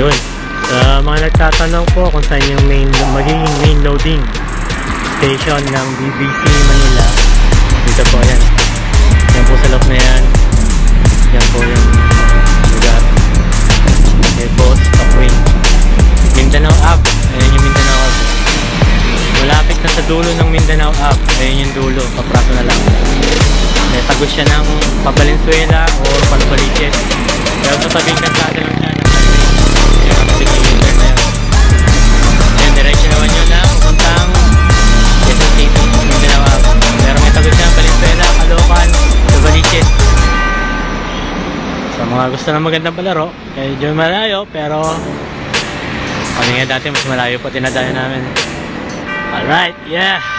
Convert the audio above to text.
Yun. Sa mga nagtatanong po kung saan yung magiging main loading station ng BBC Manila, dito po yan. Yan po sa loob na yan. Yan po yung lugar. Okay po, Stockway. Mindanao Ave. Ayan yung Mindanao Ave. Malapit na sa dulo ng Mindanao Ave. Ayan yung dulo. Paprato na lang. May tagos siya ng Valenzuela o Panubaliches. Pero sa tabing kansada lang siya ng highway. Yung kilometer na yan. Ayan, diretso naman yun na pupuntang Quezon City, Mindanao Ave. Pero may tagos siya ng Valenzuela, Caloocan, Novaliches. Sa mga gusto ng magandang palaro, medyo malayo, pero kami nga dati mas malayo pa tinadayo namin. Alright, yeah!